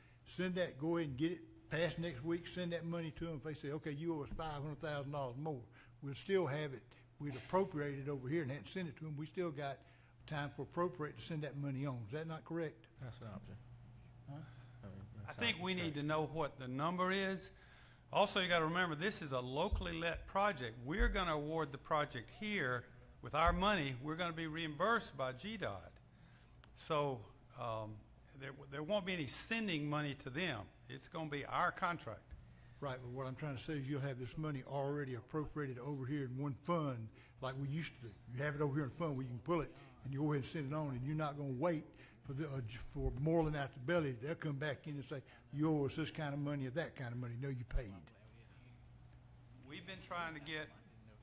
go ahead and get it passed next week, send that money to them. If they say, okay, you owe us $500,000 more, we'll still have it, we'd appropriate it over here and hadn't sent it to them, we still got time for appropriate to send that money on. Is that not correct? That's an option. I think we need to know what the number is. Also, you got to remember, this is a locally let project. We're going to award the project here with our money. We're going to be reimbursed by GDOT. So there won't be any sending money to them. It's going to be our contract. Right, but what I'm trying to say is you'll have this money already appropriated over here in one fund like we used to do. You have it over here in a fund where you can pull it and you go ahead and send it on, and you're not gonna wait for Moreland out the belly. They'll come back in and say, you owe us this kind of money or that kind of money. No, you paid. We've been trying to get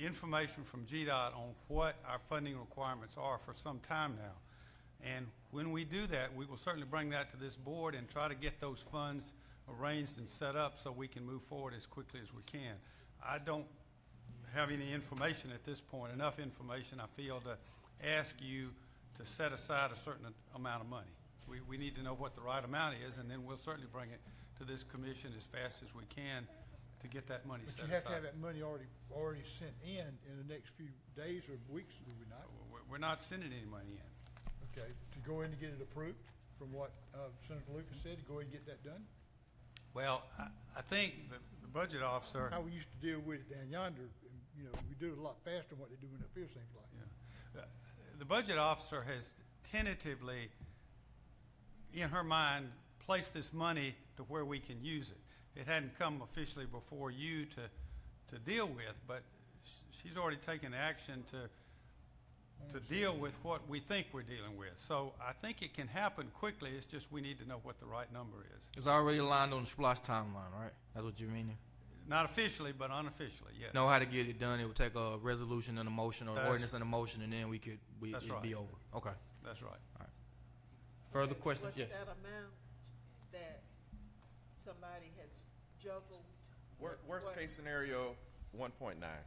information from GDOT on what our funding requirements are for some time now. And when we do that, we will certainly bring that to this board and try to get those funds arranged and set up so we can move forward as quickly as we can. I don't have any information at this point, enough information, I feel, to ask you to set aside a certain amount of money. We need to know what the right amount is, and then we'll certainly bring it to this commission as fast as we can to get that money But set you have to have aside. that money already sent in the next few days or weeks, do we not? We're not sending any money in. Okay, to go in and get it approved from what Senator Lucas said, to go ahead and get that done? Well, I think the budget officer, How we used to deal with it down yonder, and, we do it a lot faster than what they're doing up here, seems like. the budget officer has tentatively, in her mind, placed this money to where we can use it. It hadn't come officially before you to deal with, but she's already taken action to to deal with what we think we're dealing with. So I think it can happen quickly. It's just we need to know what the right number is. It's already aligned on the SPLOST timeline, right? That's what you're meaning? Not officially, but unofficially, yes. Know how to get it done. It would take a resolution and a motion, or That's- ordinance and a motion, and then That's it'd be right. over. Okay. That's right. Further Okay, questions? What's Yes. that amount that somebody has juggled? Worst What- case scenario, 1.9.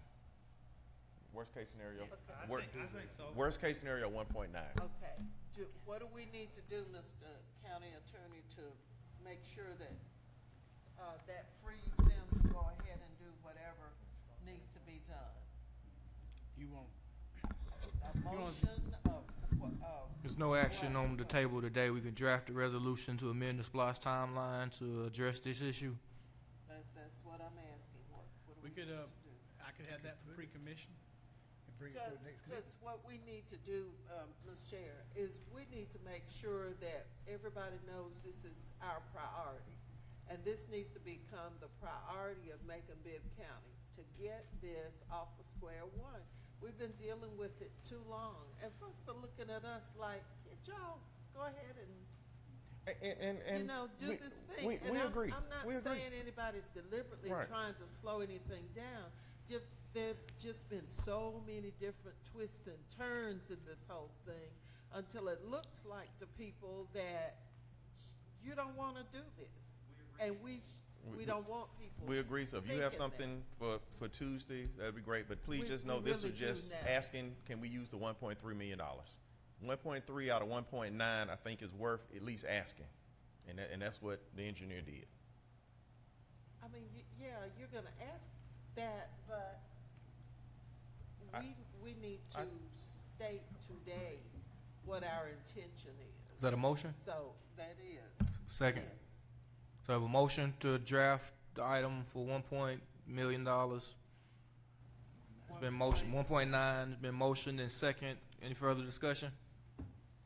Worst case scenario. Okay. wor- I think so. Worst case scenario, 1.9. Okay, what do we need to do, Mr. County Attorney, to make sure that, that frees them to go ahead and do whatever needs to be done? You won't. A motion of, There's no action on the table today. We can draft a resolution to amend the SPLOST timeline to address this issue. that's what I'm asking, what do We we could, need to do? I could have that for pre-commission. And bring it to the next meeting. Because what we need to do, Ms. Chair, is we need to make sure that everybody knows this is our priority. And this needs to become the priority of Macon Bibb County, to get this off of square one. We've been dealing with it too long, and folks are looking at us like, y'all, go ahead and, And do we- this thing. We And agree. I'm not We agree. saying anybody's deliberately Right. trying to slow anything down. There've just been so many different twists and turns in this whole thing until it looks like to people that you don't want to do this. And we don't want people. We agree. So if you have thinking something for Tuesday, that'd be great. But please We- just know we this really is do just now. asking, can we use the $1.3 million? 1.3 out of 1.9, I think, is worth at least asking. And that's what the engineer did. I mean, yeah, you're gonna ask that, but we need to state today what our intention Is that a motion? So that is. Second. Yes. So I have a motion to draft the item for $1 million. It's been motion, 1.9, it's been motioned and second. Any further discussion?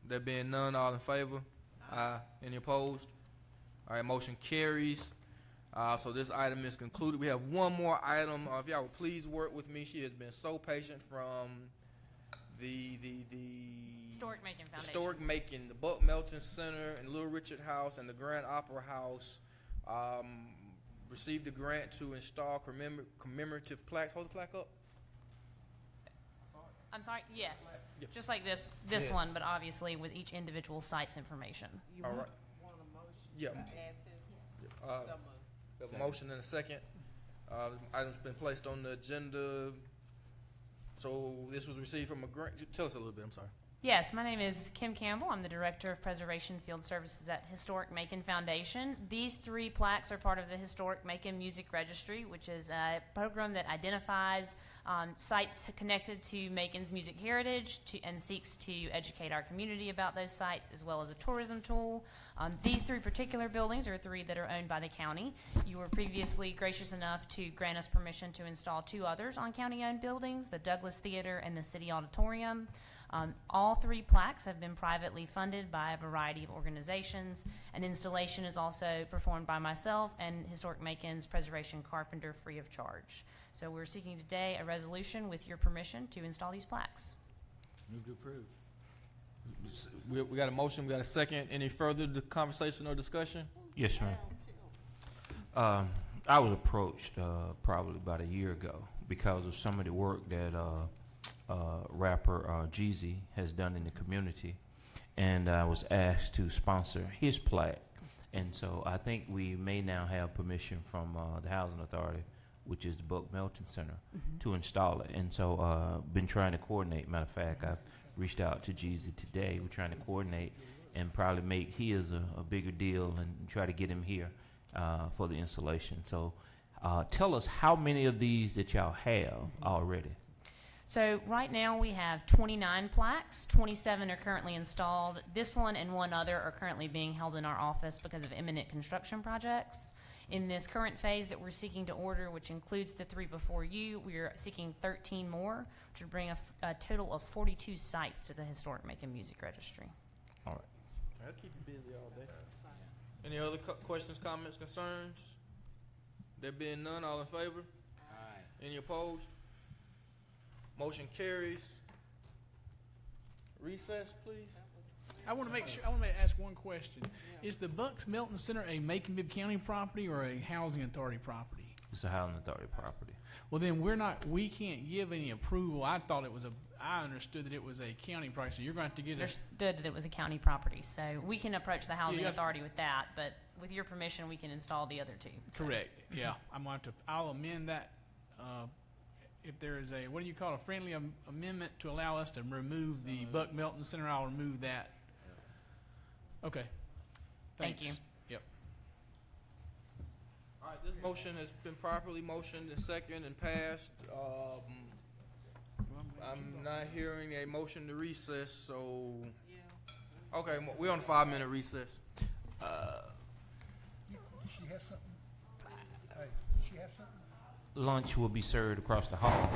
There being none, all in favor? Aye. Any opposed? All right, motion carries. So this item is concluded. We have one more item. If y'all would please work with me. She has been so patient from the Historic Macon Foundation. Historic Macon, the Buck Melton Center and Little Richard House and the Grand Opera House received a grant to install commemorative plaques. Hold the plaque up. I'm sorry, yes. Yep. Just like this Yeah. one, but obviously with each individual site's information. You All want, right. want a motion Yeah. to add this? Uh, we have a motion and a second. Item's been placed on the agenda. So this was received from a grant. Tell us a little bit. I'm sorry. Yes, my name is Kim Campbell. I'm the Director of Preservation Field Services at Historic Macon Foundation. These 3 plaques are part of the Historic Macon Music Registry, which is a program that identifies sites connected to Macon's music heritage and seeks to educate our community about those sites, as well as a tourism tool. These 3 particular buildings are 3 that are owned by the county. You were previously gracious enough to grant us permission to install 2 others on county-owned buildings, the Douglas Theater and the City Auditorium. All 3 plaques have been privately funded by a variety of organizations. An installation is also performed by myself and Historic Macon's preservation carpenter free of charge. So we're seeking today a resolution with your permission to install these plaques. Move to approve. We got a motion. We got a second. Any further conversation or discussion? Yes, sir. I was approached probably about a year ago because of some of the work that rapper Jeezy has done in the community, and I was asked to sponsor his plaque. And so I think we may now have permission from the Housing Authority, which is the Buck Melton Center, to install it. And so been trying to coordinate. Matter of fact, I've reached out to Jeezy today. We're trying to coordinate and probably make his a bigger deal and try to get him here for the installation. So tell us how many of these that y'all have already. So right now we have 29 plaques, 27 are currently installed. This one and one other are currently being held in our office because of imminent construction projects. In this current phase that we're seeking to order, which includes the 3 before you, we are seeking 13 more, which would bring a total of 42 sites to the Historic Macon Music Registry. All right. I'll keep you busy all day. Any other questions, comments, concerns? There being none, all in favor? Aye. Any opposed? Motion carries. recess, please? I want to make sure. I want to ask one question: is the Bucks Melton Center a Macon Bibb County property or a housing authority property? It's a housing authority property. Well, then we're not. We can't give any approval. I thought it was a. I understood that it was a county property. So you're going to have to get a. Understood that it was a county property, so we can approach the housing you have to- authority with that, but with your permission, we can install the other two. So- Correct. Yeah, I'm going to. I'll amend that. If there is a, what do you call it, a friendly amendment to allow us to remove the Buck Melton Center, I'll remove that. Okay. Thank you. Thanks. Yep. All right, this motion has been properly motioned and seconded and passed. I'm not hearing a motion to recess, so, Yeah. okay, we're on a 5-minute recess. Did she have something? Hey, did she have something? Lunch will be served across the hall.